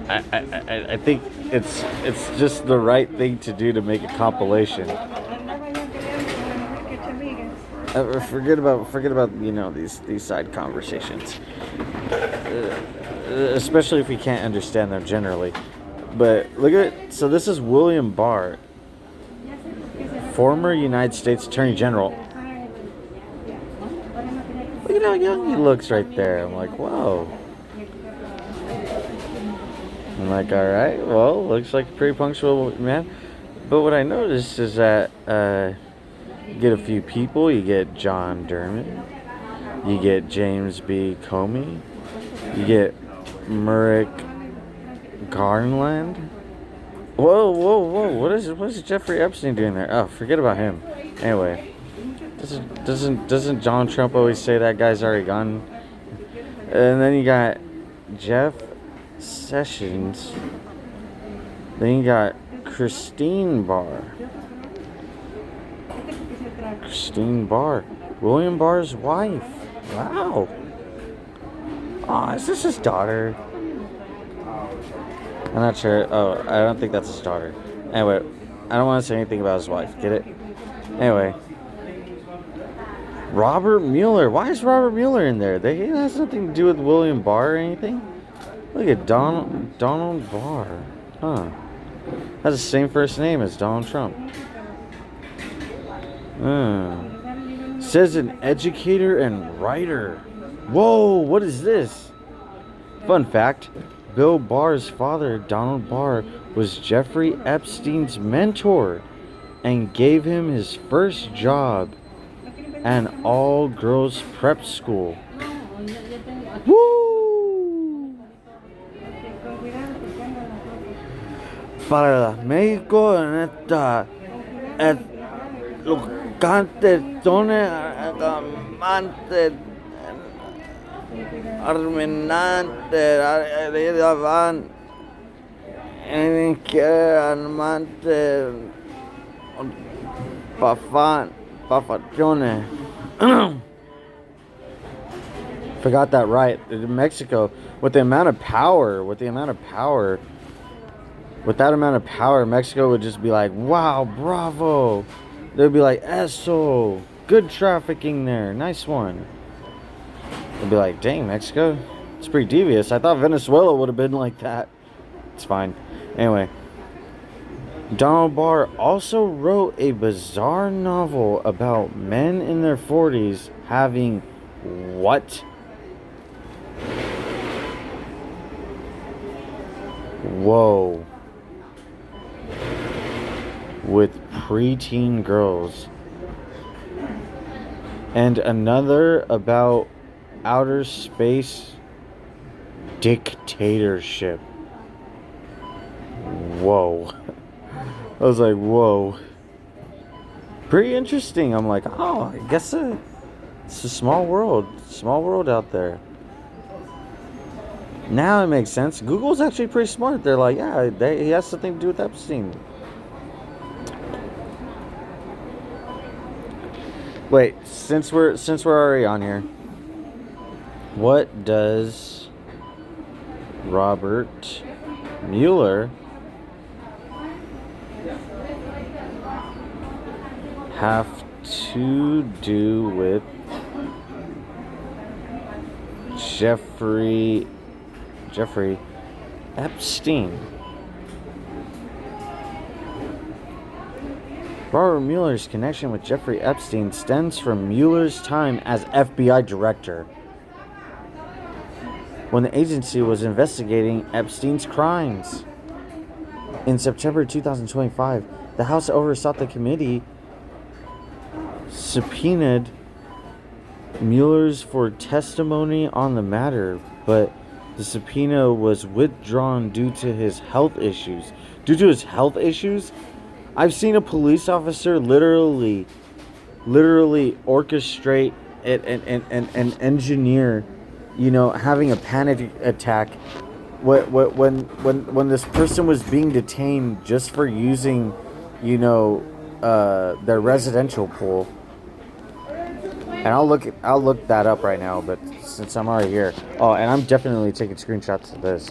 I think it's just the right thing to do to make a compilation. Forget about these side conversations, especially if we can't understand them generally. But look at it. So this is William Barr, former United States Attorney General. Look at how young he looks right there. I'm like, whoa. I'm like, all right, well, looks like a pretty punctual man. But what I noticed is that you get a few people. You get John Durman. You get James B. Comey. You get Merrick Garland. Whoa. What is Jeffrey Epstein doing there? Oh, forget about him. Anyway, doesn't Donald Trump always say that guy's already gone? And then you got Jeff Sessions. Then you got Christine Barr. William Barr's wife. Wow. Oh, is this his daughter? I'm not sure. Oh, I don't think that's his daughter. Anyway, I don't want to say anything about his wife. Get it? Anyway. Robert Mueller. Why is Robert Mueller in there? He has nothing to do with William Barr or anything. Look at Donald Barr. Huh. Has the same first name as Donald Trump. Says an educator and writer. Whoa, what is this? Fun fact. Bill Barr's father, Donald Barr, was Jeffrey Epstein's mentor and gave him his first job at an all-girls prep school. Woo! Para México en esta locante zona amante armenante van en que amante pafacione. Forgot that right. In Mexico, with that amount of power, Mexico would just be like, wow, bravo. They'd be like, eso, good trafficking there, nice one. They'd be like, dang, Mexico, it's pretty devious. I thought Venezuela would have been like that. It's fine. Anyway, Donald Barr also wrote a bizarre novel about men in their 40s having what? Whoa. With preteen girls. And another about outer space dictatorship. Whoa. I was like, whoa. Pretty interesting. I'm like, oh, I guess it's a small world. Small world out there. Now it makes sense. Google's actually pretty smart. They're like, yeah, he has something to do with Epstein. Wait, since we're already on here, what does Robert Mueller have to do with Jeffrey Epstein? Robert Mueller's connection with Jeffrey Epstein stems from Mueller's time as FBI director, when the agency was investigating Epstein's crimes. In September 2025, the House oversaw the committee subpoenaed Mueller's for testimony on the matter, but the subpoena was withdrawn due to his health issues. I've seen a police officer literally orchestrate and engineer, having a panic attack when this person was being detained just for using, their residential pool. And I'll look that up right now, but since I'm already here, and I'm definitely taking screenshots of this.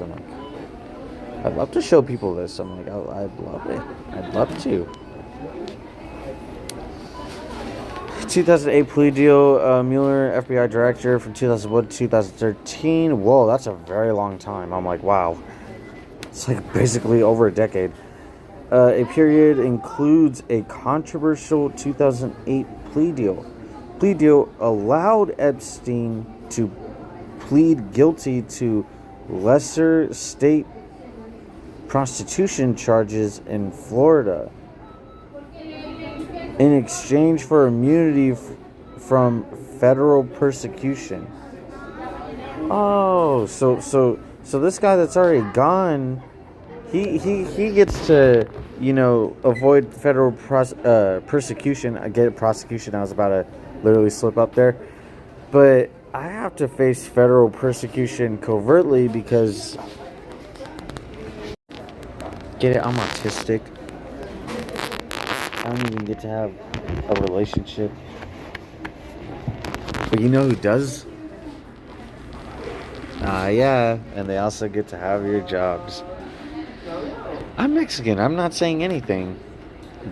I'd love to show people this. I'm like, I'd love it. I'd love to. 2008 plea deal, Mueller, FBI director from 2001 to 2013. Whoa, that's a very long time. I'm like, wow. It's like basically over a decade. A period includes a controversial 2008 plea deal. Plea deal allowed Epstein to plead guilty to lesser state prostitution charges in Florida in exchange for immunity from federal persecution. Oh, so this guy that's already gone, he gets to, avoid federal persecution. I get it, prosecution. I was about to literally slip up there, but I have to face federal persecution covertly because, get it, I'm autistic. I don't even get to have a relationship. But you know who does? Yeah, and they also get to have your jobs. I'm Mexican. I'm not saying anything.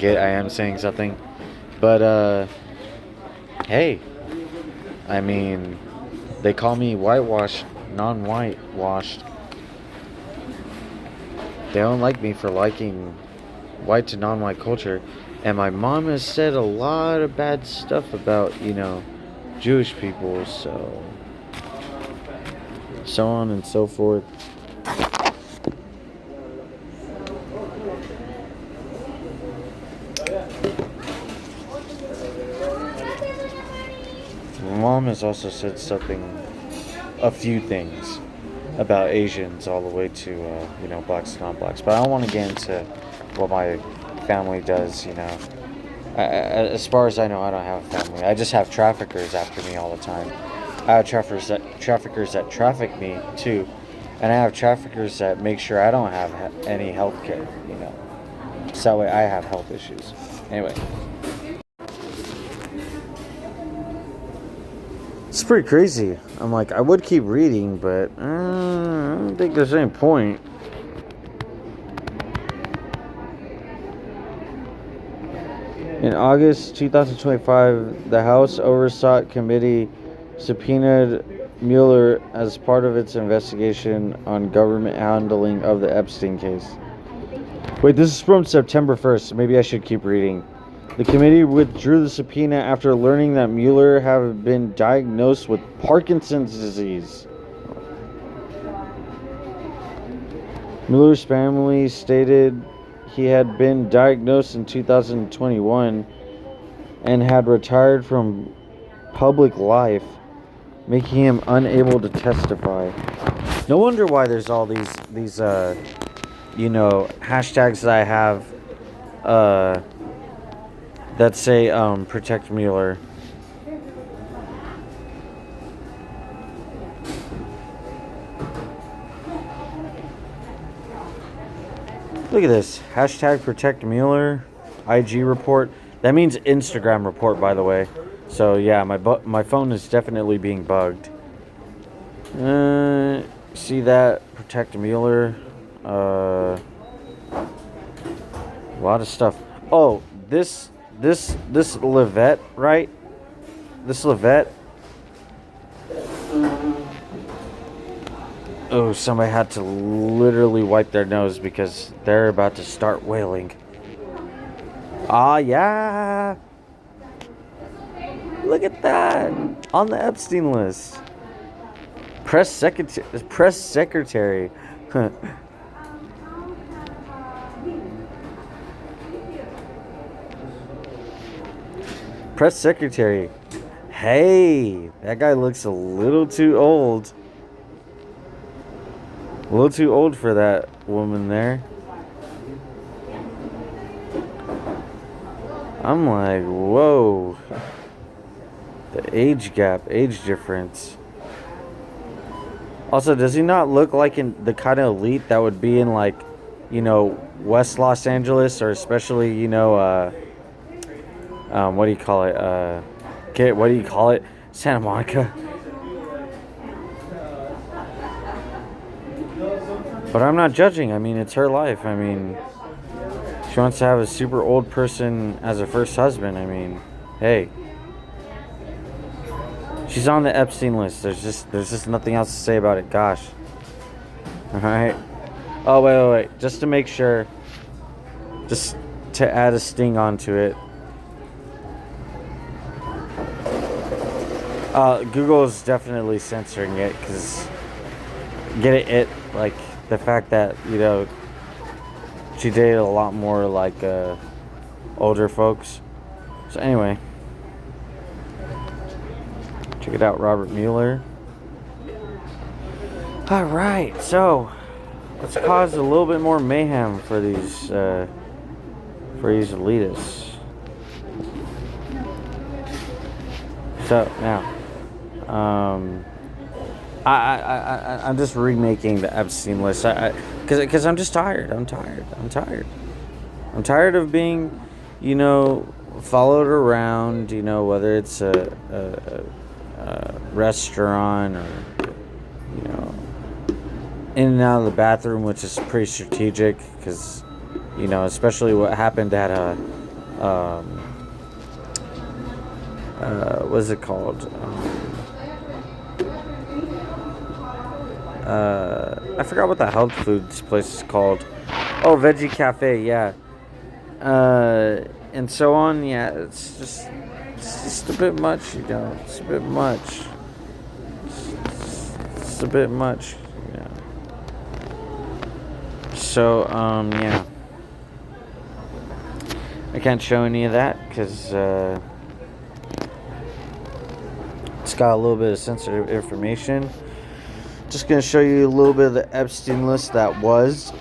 I am saying something. But, hey. I mean, they call me whitewashed, non-whitewashed. They don't like me for liking white to non-white culture. And my mom has said a lot of bad stuff about, Jewish people, so on and so forth. My mom has also said a few things about Asians all the way to, blacks and non-blacks. But I don't want to get into what my family does, as far as I know, I don't have a family. I just have traffickers after me all the time. I have traffickers that traffic me too, and I have traffickers that make sure I don't have any health care. So that way I have health issues. Anyway, it's pretty crazy. I'm like, I would keep reading, but I don't think there's any point. In August 2025, the House Oversight Committee subpoenaed Mueller as part of its investigation on government handling of the Epstein case. Wait, this is from September 1st. Maybe I should keep reading. The committee withdrew the subpoena after learning that Mueller had been diagnosed with Parkinson's disease. Mueller's family stated he had been diagnosed in 2021 and had retired from public life, making him unable to testify. No wonder why there's all these hashtags that I have that say protect Mueller. Look at this. Hashtag protect Mueller. IG report. That means Instagram report, by the way. So yeah, my phone is definitely being bugged. See that? Protect Mueller. A lot of stuff. Oh, this Levette, right? This Levette. Oh, somebody had to literally wipe their nose because they're about to start wailing. Ah, yeah. Look at that. On the Epstein list. Press secretary. Press secretary. Hey, that guy looks a little too old. A little too old for that woman there. I'm like, whoa. The age gap, age difference. Also, does he not look like the kind of elite that would be in, like, West Los Angeles, or especially, what do you call it? What do you call it? Santa Monica. But I'm not judging. I mean, it's her life. I mean, she wants to have a super old person as her first husband. I mean, hey. She's on the Epstein list. There's just nothing else to say about it. Gosh. Alright. Oh, wait. Just to make sure. Just to add a sting onto it. Google is definitely censoring it because like the fact that, you know, she dated a lot more like older folks. So anyway, check it out, Robert Mueller. All right, so let's cause a little bit more mayhem for these elitists. So now, I'm just remaking the Epstein list. Because I'm just tired. I'm tired of being, you know, followed around. You know, whether it's a restaurant or, you know, in and out of the bathroom, which is pretty strategic. Because, you know, especially what happened at a what's it called? I forgot what the health foods place is called. Oh, Veggie Cafe, yeah. And so on, yeah. It's just a bit much, you know. It's a bit much. It's a bit much, you know. So, yeah. I can't show any of that because it's got a little bit of sensitive information. Just gonna show you a little bit of the Epstein list that was,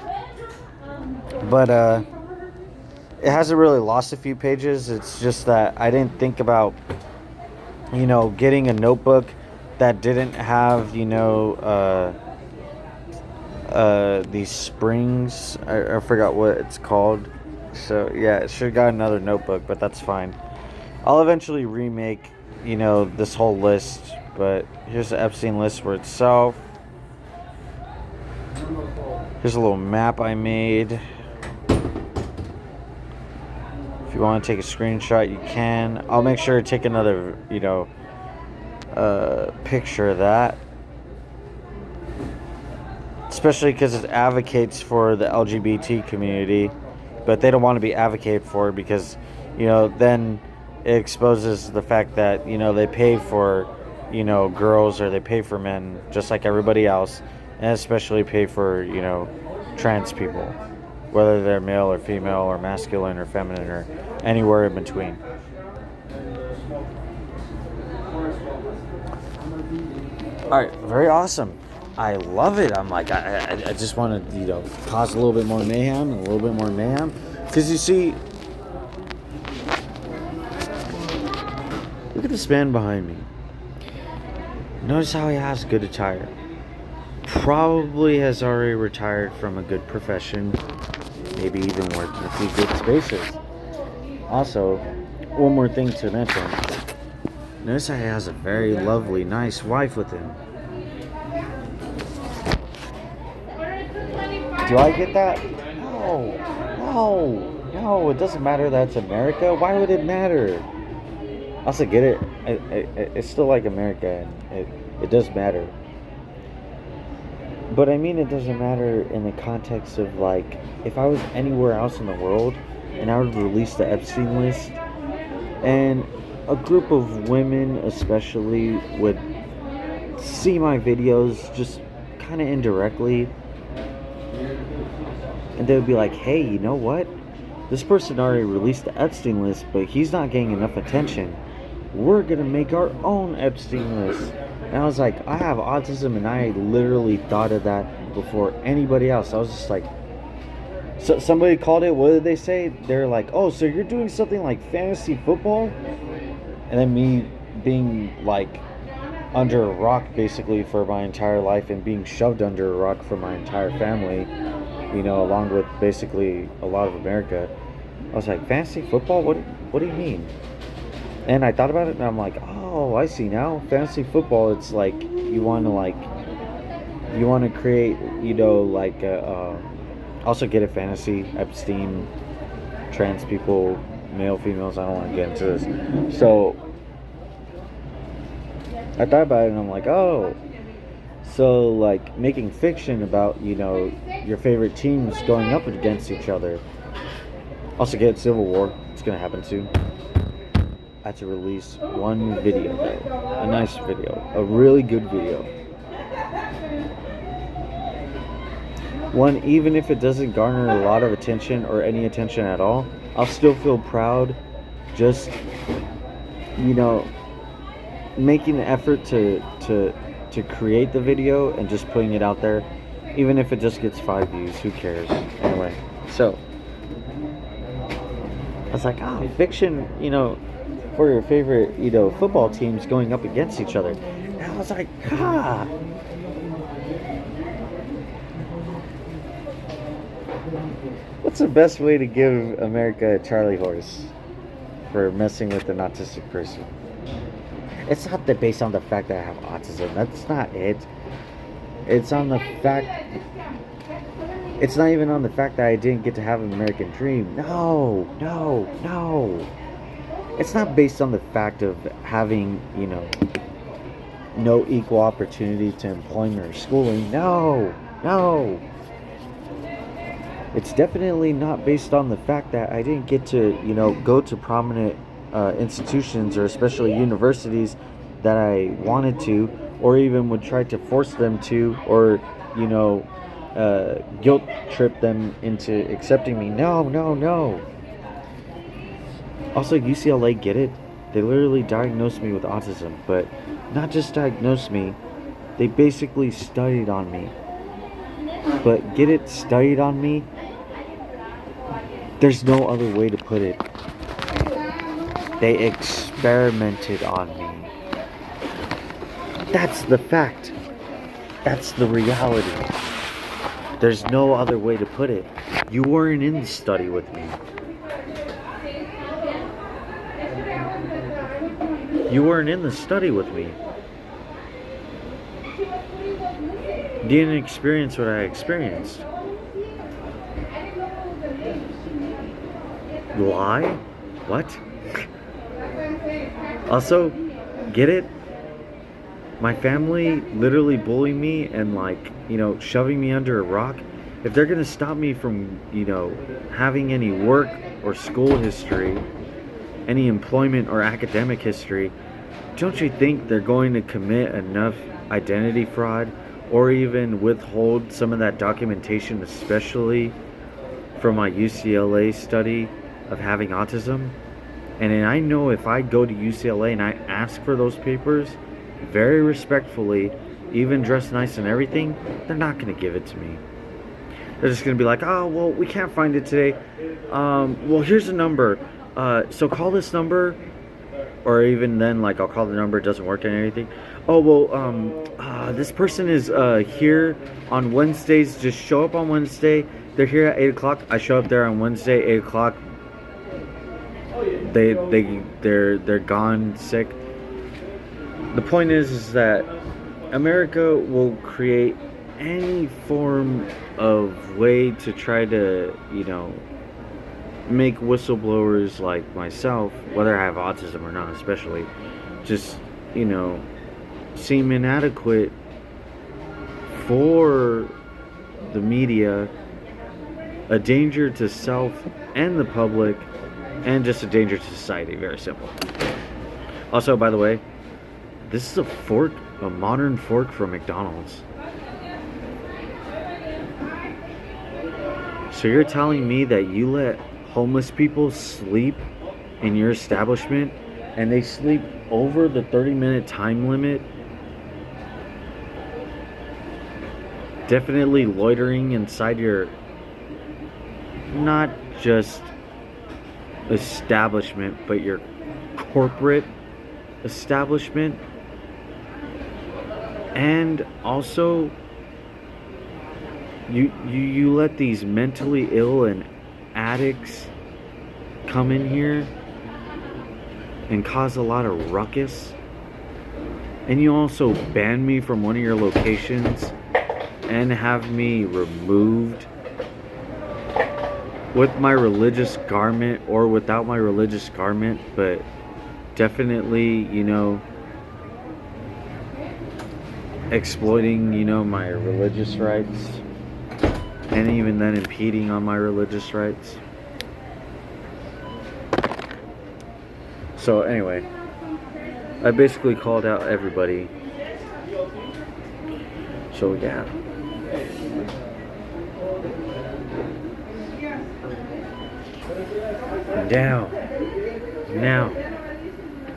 but it hasn't really lost a few pages. It's just that I didn't think about, you know, getting a notebook that didn't have, you know, these springs. I forgot what it's called. So yeah, it should have got another notebook, but that's fine. I'll eventually remake, you know, this whole list. But here's the Epstein list for itself. Here's a little map I made. If you want to take a screenshot, you can. I'll make sure to take another, you know, picture of that. Especially because it advocates for the LGBT community, but they don't want to be advocated for because, you know, then it exposes the fact that, you know, they pay for, you know, girls or they pay for men just like everybody else. And especially pay for, you know, trans people, whether they're male or female or masculine or feminine or anywhere in between. All right, very awesome. I love it. I'm like, I just want to, you know, cause a little bit more mayhem and a little bit more mayhem. Because you see, look at this man behind me. Notice how he has good attire. Probably has already retired from a good profession, maybe even worked in a few good spaces. Also, one more thing to mention. Notice how he has a very lovely, nice wife with him. Do I get that? No, it doesn't matter that it's America. Why would it matter? I also get it. It's still like America, and it does matter. But I mean, it doesn't matter in the context of, like, if I was anywhere else in the world and I would release the Epstein list and a group of women especially would see my videos just kind of indirectly, and they would be like, hey, you know what? This person already released the Epstein list, but he's not getting enough attention. We're going to make our own Epstein list. And I was like, I have autism, and I literally thought of that before anybody else. I was just like, so somebody called it, what did they say? They're like, oh, so you're doing something like fantasy football? And then me being like under a rock basically for my entire life and being shoved under a rock for my entire family, you know, along with basically a lot of America. I was like, fantasy football? What do you mean? And I thought about it, and I'm like, oh, I see now. Fantasy football, it's like you want to, like, You want to create, like also get a fantasy Epstein, trans people, male, females. I don't want to get into this. So I thought about it and I'm like, oh, so like making fiction about, your favorite teams going up against each other. Also get Civil War. It's going to happen soon. I had to release one video though. A nice video. A really good video. One, even if it doesn't garner a lot of attention or any attention at all, I'll still feel proud just, making the effort to create the video and just putting it out there. Even if it just gets 5 views, who cares? Anyway, so I was like, fiction, for your favorite, football teams going up against each other. And I was like, what's the best way to give America a Charlie horse for messing with an autistic person? It's not based on the fact that I have autism. That's not it. It's on the fact... It's not even on the fact that I didn't get to have an American dream. No. It's not based on the fact of having, no equal opportunity to employment or schooling. No. It's definitely not based on the fact that I didn't get to, go to prominent institutions or especially universities that I wanted to, or even would try to force them to, or, guilt trip them into accepting me. No. Also, UCLA, get it? They literally diagnosed me with autism, but not just diagnosed me, they basically studied on me. But get it, studied on me? There's no other way to put it. They experimented on me. That's the fact. That's the reality. There's no other way to put it. You weren't in the study with me. You weren't in the study with me. You didn't experience what I experienced. Lie? What? Also, get it? My family literally bullied me and shoving me under a rock. If they're gonna stop me from, having any work or school history, any employment or academic history, don't you think they're going to commit enough identity fraud or even withhold some of that documentation, especially from my UCLA study of having autism? And I know if I go to UCLA and I ask for those papers, very respectfully, even dressed nice and everything, they're not going to give it to me. They're just going to be like, oh, well, we can't find it today. Well, here's a number. So call this number. Or even then, I'll call the number, it doesn't work and anything. Oh, well, this person is here on Wednesdays. Just show up on Wednesday. They're here at 8 o'clock. I show up there on Wednesday, 8 o'clock. They're gone, sick. The point is that America will create any form of way to try to, make whistleblowers like myself, whether I have autism or not especially, just, seem inadequate for the media, a danger to self and the public, and just a danger to society. Very simple. Also, by the way, this is a modern fork from McDonald's. So you're telling me that you let homeless people sleep in your establishment and they sleep over the 30-minute time limit? Definitely loitering inside your not just establishment, but your corporate establishment. And also, you let these mentally ill and addicts come in here and cause a lot of ruckus. And you also ban me from one of your locations and have me removed with my religious garment or without my religious garment, but definitely, you know, exploiting, you know, my religious rights, and even then impeding on my religious rights. So anyway, I basically called out everybody. So yeah. Now.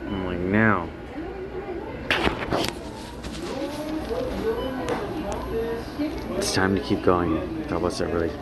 I'm like, now. It's time to keep going. God bless everybody.